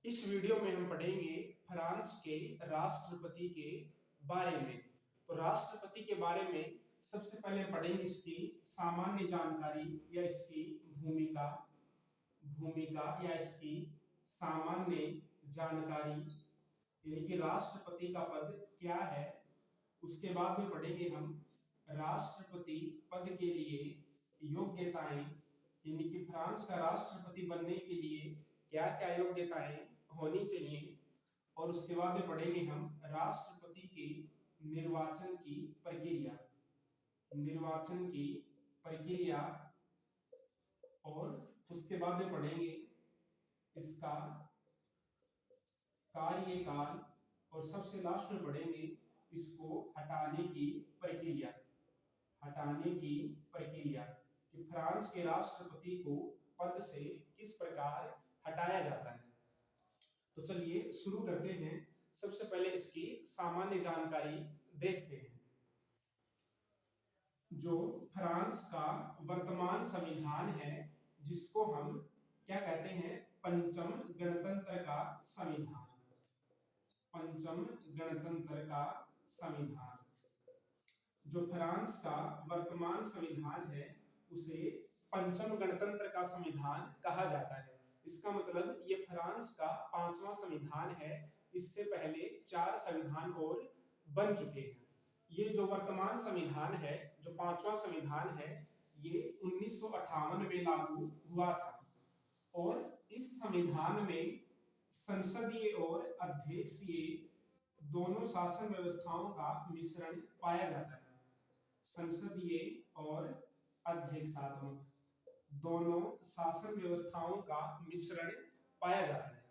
इस वीडियो में हम पढ़ेंगे फ्रांस के राष्ट्रपति के बारे में। तो राष्ट्रपति के बारे में सबसे पहले पढ़ेंगे इसकी सामान्य जानकारी या इसकी भूमिका भूमिका या इसकी सामान्य जानकारी, यानी कि राष्ट्रपति का पद क्या है। उसके बाद में पढ़ेंगे हम राष्ट्रपति पद के लिए योग्यताएं, यानी कि फ्रांस का राष्ट्रपति बनने के लिए क्या क्या योग्यताएं होनी चाहिए। और उसके बाद में पढ़ेंगे हम राष्ट्रपति के निर्वाचन की प्रक्रिया और उसके बाद में पढ़ेंगे इसका कार्यकाल और सबसे लास्ट में पढ़ेंगे इसको हटाने की प्रक्रिया कि फ्रांस के राष्ट्रपति को पद से किस प्रकार हटाया जाता है। तो चलिए शुरू करते हैं। सबसे पहले इसकी सामान्य जानकारी देखते हैं। जो फ्रांस का वर्तमान संविधान है, जिसको हम क्या कहते हैं, पंचम गणतंत्र का संविधान। जो फ्रांस का वर्तमान संविधान है उसे पंचम गणतंत्र का संविधान कहा जाता है। इसका मतलब ये फ्रांस का 5वां संविधान है। इससे पहले 4 संविधान और बन चुके हैं। ये जो वर्तमान संविधान है, जो 5वां संविधान है, ये 1958 में लागू हुआ था। और इस संविधान में संसदीय और अध्यक्षीय दोनों शासन व्यवस्थाओं का मिश्रण पाया जाता है। संसदीय और अध्यक्षात्मक दोनों शासन व्यवस्थाओं का मिश्रण पाया जाता है।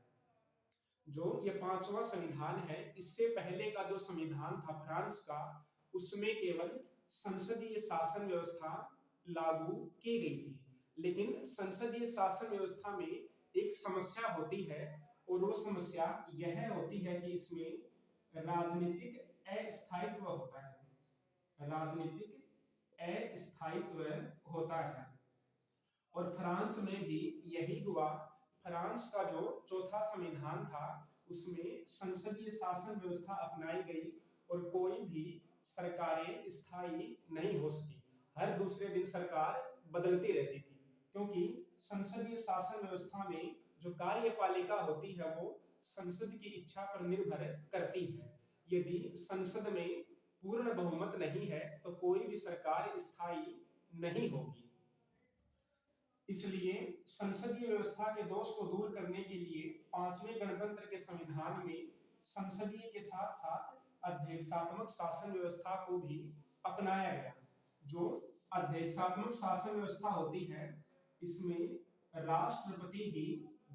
जो ये 5वां संविधान है, इससे पहले का जो संविधान था फ्रांस का, उसमें केवल संसदीय शासन व्यवस्था लागू की गई थी। लेकिन संसदीय शासन व्यवस्था में एक समस्या होती है, और वो समस्या यह होती है कि इसमें राजनीतिक अस्थायित्व होता है। और फ्रांस में भी यही हुआ। फ्रांस का जो चौथा संविधान था उसमें संसदीय शासन व्यवस्था अपनाई गई और कोई भी सरकारें स्थायी नहीं हो सकी। हर दूसरे दिन सरकार बदलती रहती थी, क्योंकि संसदीय शासन व्यवस्था में जो कार्यपालिका होती है वो संसद की इच्छा पर निर्भर करती है। यदि संसद में पूर्ण बहुमत नहीं है तो कोई भी सरकार स्थायी नहीं होगी। इसलिए संसदीय व्यवस्था के दोष को दूर करने के लिए 5वें गणतंत्र के संविधान में संसदीय के साथ साथ अध्यक्षात्मक शासन व्यवस्था को भी अपनाया गया। जो अध्यक्षात्मक शासन व्यवस्था होती है, इसमें राष्ट्रपति ही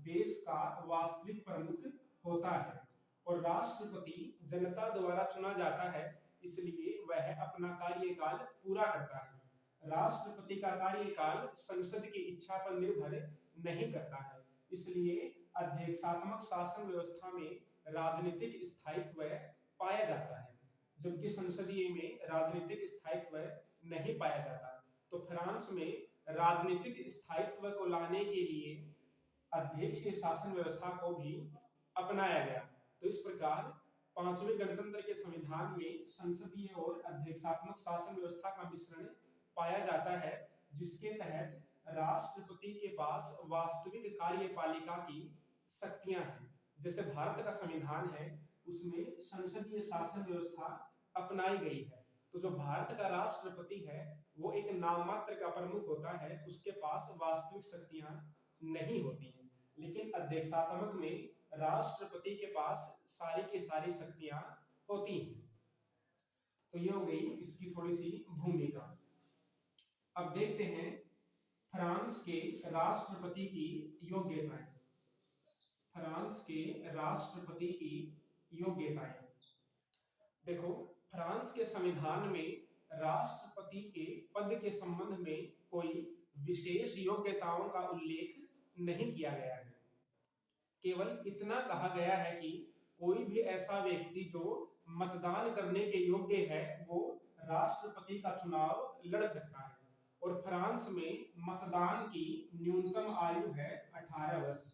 देश का वास्तविक प्रमुख होता है और राष्ट्रपति जनता द्वारा चुना जाता है, इसलिए वह अपना कार्यकाल पूरा करता है। राष्ट्रपति का कार्यकाल संसद की इच्छा पर निर्भर नहीं करता है, इसलिए अध्यक्षात्मक शासन व्यवस्था में राजनीतिक स्थायित्व पाया जाता है, जबकि संसदीय में राजनीतिक स्थायित्व नहीं पाया जाता। तो फ्रांस में राजनीतिक स्थायित्व को लाने के लिए अध्यक्षीय शासन व्यवस्था को भी अपनाया गया। तो इस प्रकार 5वें गणतंत्र के संविधान में संसदीय और अध्यक्षात्मक शासन व्यवस्था का मिश्रण पाया जाता है, जिसके तहत राष्ट्रपति के पास वास्तविक कार्यपालिका की शक्तियां हैं। जैसे भारत का संविधान है, उसमें संसदीय शासन व्यवस्था अपनाई गई है। तो जो भारत का राष्ट्रपति है वो एक नाम मात्र का प्रमुख होता है, उसके पास वास्तविक शक्तियां नहीं होती हैं। लेकिन अध्यक्षात्मक में राष्ट्रपति के पास सारी की सारी शक्तियां होती हैं। तो ये हो गई इसकी थोड़ी सी भूमिका। अब देखते हैं फ्रांस के राष्ट्रपति की योग्यताएं। देखो, फ्रांस के संविधान में राष्ट्रपति के पद के संबंध में कोई विशेष योग्यताओं का उल्लेख नहीं किया गया है। केवल इतना कहा गया है कि कोई भी ऐसा व्यक्ति जो मतदान करने के योग्य है वो राष्ट्रपति का चुनाव लड़ सकता है। और फ्रांस में मतदान की न्यूनतम आयु है 18 वर्ष।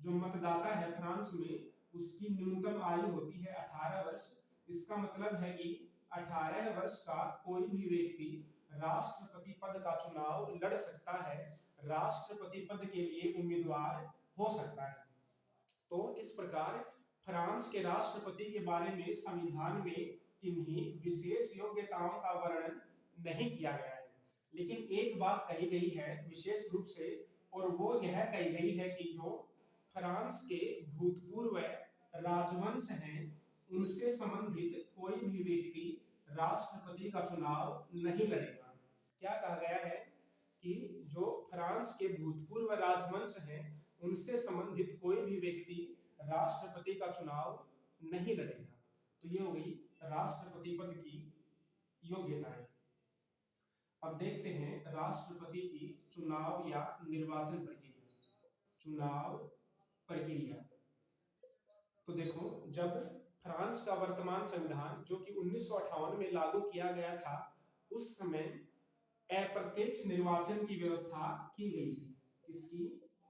जो मतदाता है फ्रांस में उसकी न्यूनतम आयु होती है 18 वर्ष। इसका मतलब है कि 18 वर्ष का कोई भी व्यक्ति राष्ट्रपति पद का चुनाव लड़ सकता है, राष्ट्रपति पद के लिए उम्मीदवार हो सकता है। तो इस प्रकार फ्रांस के राष्ट्रपति के बारे में संविधान में किन्हीं विशेष योग्यताओं का वर्णन नहीं किया गया है, लेकिन एक बात कही गई है विशेष रूप से, और वो यह कही गई है कि जो फ्रांस के भूतपूर्व राजवंश हैं उनसे संबंधित कोई भी व्यक्ति राष्ट्रपति का चुनाव नहीं लड़ेगा। क्या कहा गया है कि जो फ्रांस के भूतपूर्व राजवंश हैं उनसे संबंधित कोई भी व्यक्ति राष्ट्रपति का चुनाव नहीं लड़ेगा। तो ये हो गई राष्ट्रपति पद की योग्यताएं। अब देखते हैं राष्ट्रपति की चुनाव या निर्वाचन प्रक्रिया। चुनाव प्रक्रिया तो देखो, जब फ्रांस का वर्तमान संविधान जो कि 1958 में लागू किया गया था, उस समय अप्रत्यक्ष निर्वाचन की व्यवस्था की गई थी। किसकी?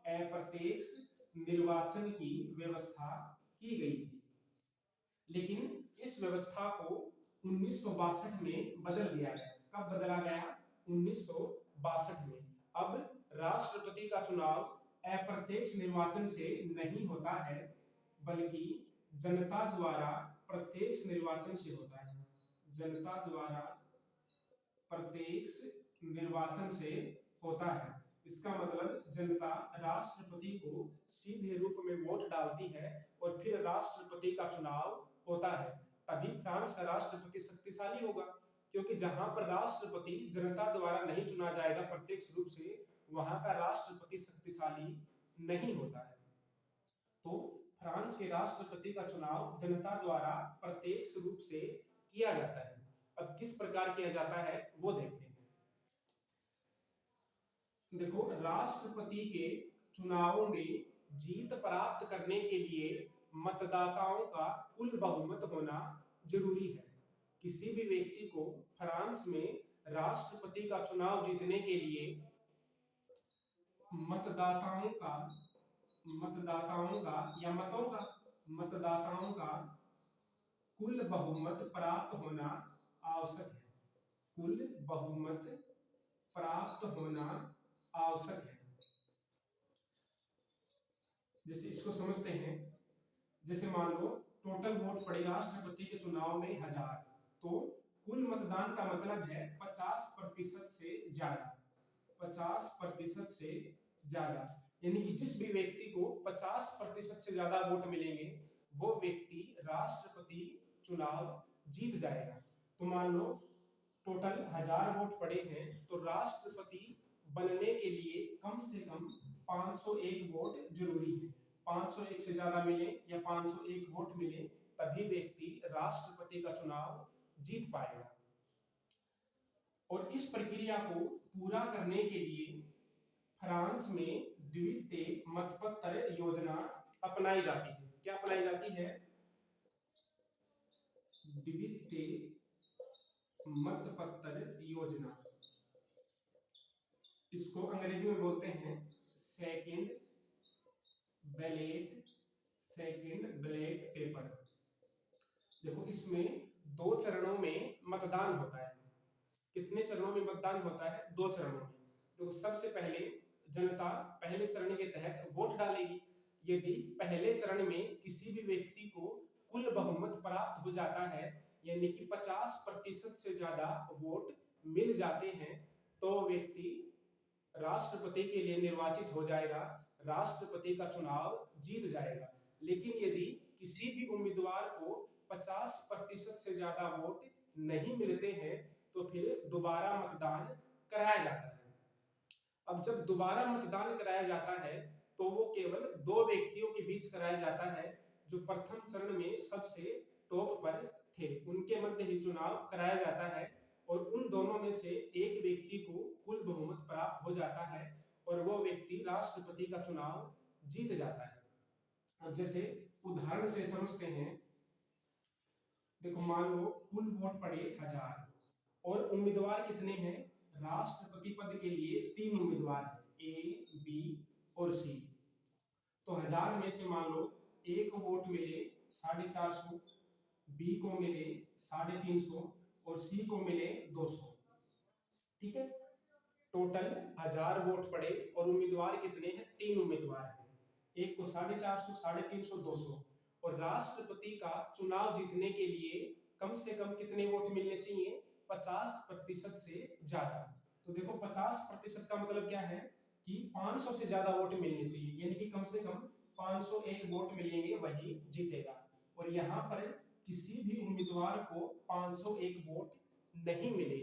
अप्रत्यक्ष निर्वाचन की व्यवस्था की गई थी। लेकिन इस व्यवस्था को 1962 में बदल दिया गया। कब बदला गया? 1962 में। अब राष्ट्रपति का चुनाव अप्रत्यक्ष निर्वाचन से नहीं होता है, बल्कि जनता द्वारा प्रत्यक्ष निर्वाचन से होता है। जनता द्वारा प्रत्यक्ष निर्वाचन से होता है। इसका मतलब जनता राष्ट्रपति को सीधे रूप में वोट डालती है और फिर राष्ट्रपति का चुनाव होता है। तभी फ्रांस का राष्ट्रपति शक्तिशाली होगा, क्योंकि जहां पर राष्ट्रपति जनता द्वारा नहीं चुना जाएगा प्रत्यक्ष रूप से, वहां का राष्ट्रपति शक्तिशाली नहीं होता है। तो फ्रांस के राष्ट्रपति का चुनाव जनता द्वारा प्रत्यक्ष रूप से किया जाता है। अब किस प्रकार किया जाता है वो देखते हैं। देखो, राष्ट्रपति के चुनावों में जीत प्राप्त करने के लिए मतदाताओं का कुल बहुमत होना जरूरी है। किसी भी व्यक्ति को फ्रांस में राष्ट्रपति का चुनाव जीतने के लिए मतदाताओं का कुल बहुमत प्राप्त होना आवश्यक है। कुल बहुमत प्राप्त होना आवश्यक है। जैसे इसको समझते हैं, जैसे मान लो टोटल वोट पड़े राष्ट्रपति के चुनाव में 1000, तो कुल मतदान का मतलब है 50% से ज्यादा। 50% से ज्यादा, यानी कि जिस भी व्यक्ति को 50% से ज्यादा वोट मिलेंगे वो व्यक्ति राष्ट्रपति चुनाव जीत जाएगा। तो मान लो टोटल 1000 वोट पड़े हैं, तो राष्ट्रपति बनने के लिए कम से कम 501 वोट जरूरी है। 501 से ज्यादा मिले या 501 वोट मिले तभी व्यक्ति राष्ट्रपति का चुनाव जीत पाएगा। और इस प्रक्रिया को पूरा करने के लिए फ्रांस में द्वितीय मतपत्र योजना अपनाई जाती है। क्या अपनाई जाती है? द्वितीय मतपत्र योजना। इसको अंग्रेजी में बोलते हैं सेकंड बैलेट पेपर। देखो, इसमें 2 चरणों में मतदान होता है। कितने चरणों में मतदान होता है? 2 चरणों में। तो सबसे पहले जनता पहले चरण के तहत वोट डालेगी। यदि पहले चरण में किसी भी व्यक्ति को कुल बहुमत प्राप्त हो जाता है, यानी कि 50% से ज्यादा वोट मिल जाते हैं, तो व्यक्ति राष्ट्रपति के लिए निर्वाचित हो जाएगा, राष्ट्रपति का चुनाव जीत जाएगा। लेकिन यदि किसी भी उम्मीदवार को 50% से ज्यादा वोट नहीं मिलते हैं तो फिर दोबारा मतदान कराया जाता है। अब जब दोबारा मतदान कराया जाता है तो वो केवल 2 व्यक्तियों के बीच कराया जाता है जो प्रथम चरण में सबसे टॉप पर थे, उनके मध्य ही चुनाव कराया जाता है और उन दोनों में से एक व्यक्ति को कुल बहुमत प्राप्त हो जाता है और वो व्यक्ति राष्ट्रपति का चुनाव जीत जाता है। अब जैसे उदाहरण से समझते हैं, देखो मान लो कुल वोट पड़े 1000 और उम्मीदवार कितने हैं? राष्ट्रपति पद के लिए 3 उम्मीदवार हैं, A, B और C। तो 1000 में से मान लो ए को वोट मिले 450, बी को मिले 350 और सी को मिले 200। ठीक है, टोटल 1000 वोट पड़े और उम्मीदवार कितने हैं? 3 उम्मीदवार हैं, एक को 450, 350, 200। और राष्ट्रपति का चुनाव जीतने के लिए कम से कम कितने वोट मिलने चाहिए? 50% से ज्यादा। तो देखो 50% का मतलब क्या है कि 500 से ज्यादा वोट मिलने चाहिए, यानी कि कम से कम 501 वोट मिलेंगे, वही जीतेगा। और यहाँ पर किसी भी उम्मीदवार को 501 वोट नहीं मिले,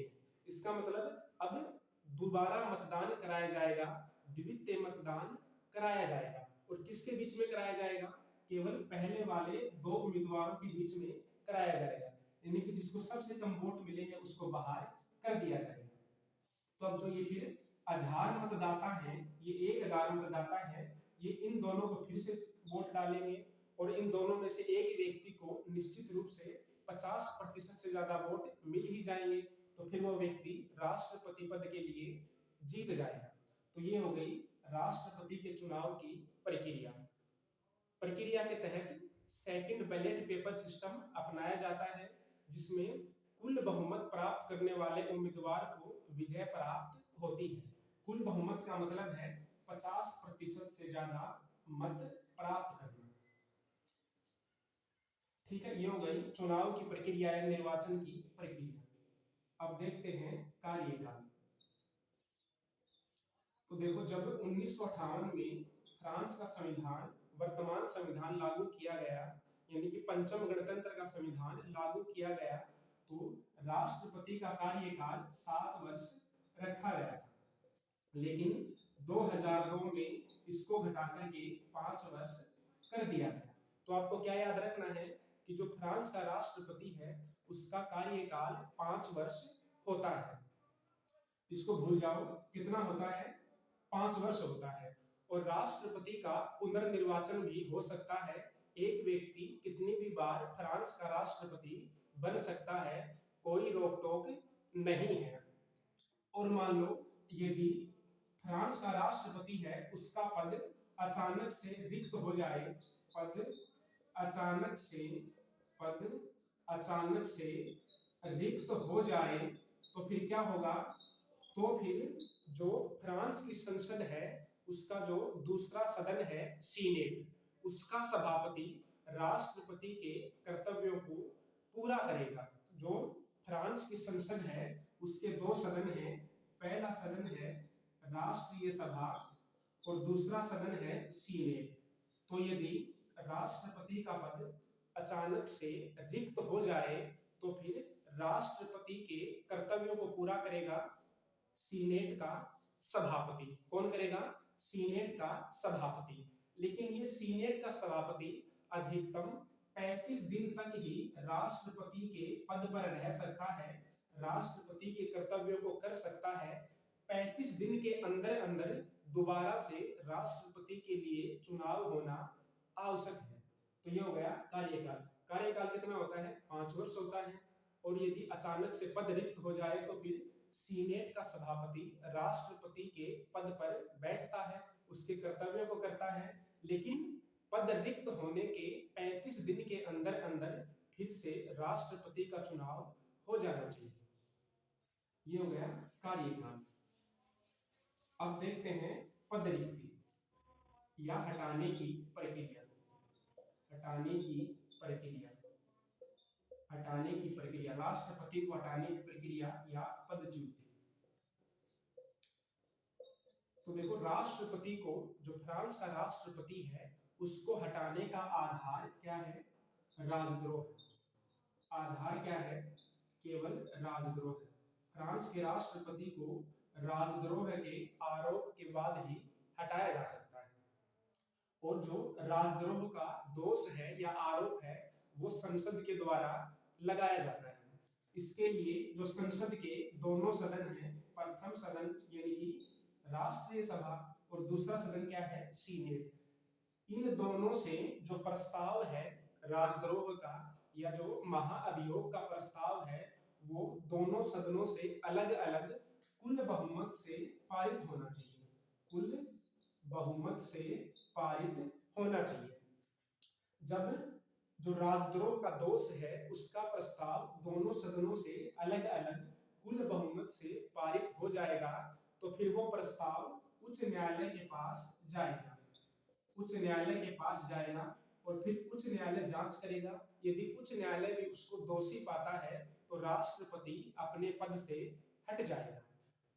इसका मतलब अब दोबारा मतदान कराया जाएगा, द्वितीय मतदान कराया जाएगा। और किसके बीच में कराया जाएगा? केवल पहले वाले 2 उम्मीदवारों के बीच में कराया जाएगा, यानी कि जिसको सबसे कम वोट मिले हैं उसको बाहर कर दिया जाएगा। तो अब जो ये फिर 1000 मतदाता हैं, ये 1000 मतदाता हैं, ये इन दोनों को फिर से वोट डालेंगे और इन दोनों में से एक व्यक्ति को निश्चित रूप से 50% से ज्यादा वोट मिल ही जाएंगे, तो फिर वो व्यक्ति राष्ट्रपति पद के लिए जीत जाएगा। तो ये हो गई राष्ट्रपति के चुनाव की प्रक्रिया। प्रक्रिया के तहत सेकंड बैलेट पेपर सिस्टम अपनाया जाता है, जिसमें कुल बहुमत प्राप्त करने वाले उम्मीदवार को विजय प्राप्त होती है। कुल बहुमत का मतलब है 50% से ज्यादा मत प्राप्त करना। ठीक है, ये हो गई चुनाव की प्रक्रिया या निर्वाचन की प्रक्रिया। अब देखते हैं कार्यकाल। तो देखो, जब 1958 में फ्रांस का संविधान वर्तमान संविधान लागू किया गया, यानी कि पंचम गणतंत्र का संविधान लागू किया गया, तो राष्ट्रपति का कार्यकाल 7 वर्ष रखा गया था। लेकिन 2002 में इसको घटाकर के 5 वर्ष कर दिया गया। तो आपको क्या याद रखना है कि जो फ्रांस का राष्ट्रपति है उसका कार्यकाल 5 वर्ष होता है। इसको भूल जाओ, कितना होता है? 5 वर्ष होता है। और राष्ट्रपति का पुनर्निर्वाचन भी हो सकता है। एक व्यक्ति कितनी भी बार फ्रांस का राष्ट्रपति बन सकता है, कोई रोक टोक नहीं है। और मान लो यदि फ्रांस का राष्ट्रपति है, उसका पद अचानक से रिक्त हो जाए, पद अचानक से रिक्त हो जाए, तो फिर क्या होगा? तो फिर जो फ्रांस की संसद है, उसका जो दूसरा सदन है सीनेट, उसका सभापति राष्ट्रपति के कर्तव्यों को पूरा करेगा। जो फ्रांस की संसद है उसके 2 सदन हैं, पहला सदन है राष्ट्रीय सभा और दूसरा सदन है सीनेट। तो यदि राष्ट्रपति का पद अचानक से रिक्त हो जाए, तो फिर राष्ट्रपति के कर्तव्यों को पूरा करेगा सीनेट का सभापति। कौन करेगा? सीनेट का सभापति। लेकिन ये सीनेट का सभापति अधिकतम 35 दिन तक ही राष्ट्रपति के पद पर रह सकता है, राष्ट्रपति के कर्तव्यों को कर सकता है। 35 दिन के अंदर अंदर दोबारा से राष्ट्रपति के लिए चुनाव होना आवश्यक है। तो ये हो गया कार्यकाल। कार्यकाल कितना होता है? 5 वर्ष होता है। और यदि अचानक से पद रिक्त हो जाए, तो फिर सीनेट का सभापति राष्ट्रपति के पद पर बैठता है, उसके कर्तव्यों को करता है। लेकिन पद रिक्त होने के 35 दिन के अंदर अंदर फिर से राष्ट्रपति का चुनाव हो जाना चाहिए। ये हो गया कार्यकाल। अब देखते हैं पद रिक्ति या हटाने की प्रक्रिया। हटाने की प्रक्रिया, राष्ट्रपति को हटाने की प्रक्रिया या पदच्युति। तो देखो, राष्ट्रपति को, जो फ्रांस का राष्ट्रपति है, उसको हटाने का आधार क्या है? राजद्रोह। आधार क्या है? केवल राजद्रोह। फ्रांस के राष्ट्रपति को राजद्रोह के आरोप के बाद ही हटाया जा सकता है। और जो राजद्रोह का दोष है या आरोप है, वो संसद के द्वारा लगाया जाता है। इसके लिए जो संसद के दोनों सदन हैं, प्रथम सदन यानी कि राष्ट्रीय सभा और दूसरा सदन क्या है? सीनेट, इन दोनों से जो प्रस्ताव है राजद्रोह का या जो महाअभियोग का प्रस्ताव है, वो दोनों सदनों से अलग अलग कुल बहुमत से पारित होना चाहिए। कुल बहुमत से पारित होना चाहिए। जब जो राजद्रोह का दोष है उसका प्रस्ताव दोनों सदनों से अलग अलग कुल बहुमत से पारित हो जाएगा तो फिर वो प्रस्ताव उच्च न्यायालय के पास जाएगा। उच्च न्यायालय के पास जाएगा और फिर उच्च न्यायालय जांच करेगा। यदि उच्च न्यायालय भी उसको दोषी पाता है तो राष्ट्रपति अपने पद से हट जाएगा।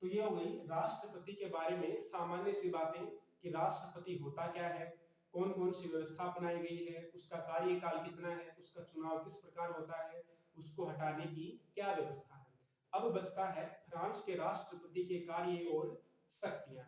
तो ये हो गई राष्ट्रपति के बारे में सामान्य सी बातें कि राष्ट्रपति होता क्या है, कौन कौन सी व्यवस्था अपनाई गई है, उसका कार्यकाल कितना है, उसका चुनाव किस प्रकार होता है, उसको हटाने की क्या व्यवस्था है। अब बचता है फ्रांस के राष्ट्रपति के कार्य और शक्तियां।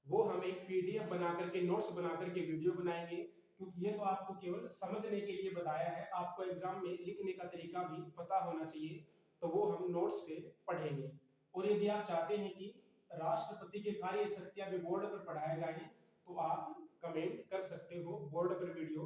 वो हम एक पीडीएफ बना करके नोट्स बना करके वीडियो बनाएंगे, क्योंकि ये तो आपको केवल समझने के लिए बताया है, आपको एग्जाम में लिखने का तरीका भी पता होना चाहिए, तो वो हम नोट्स से पढ़ेंगे। और यदि आप चाहते हैं कि राष्ट्रपति के कार्य शक्तियां भी बोर्ड पर पढ़ाए जाएं तो आप कमेंट कर सकते हो, बोर्ड पर वीडियो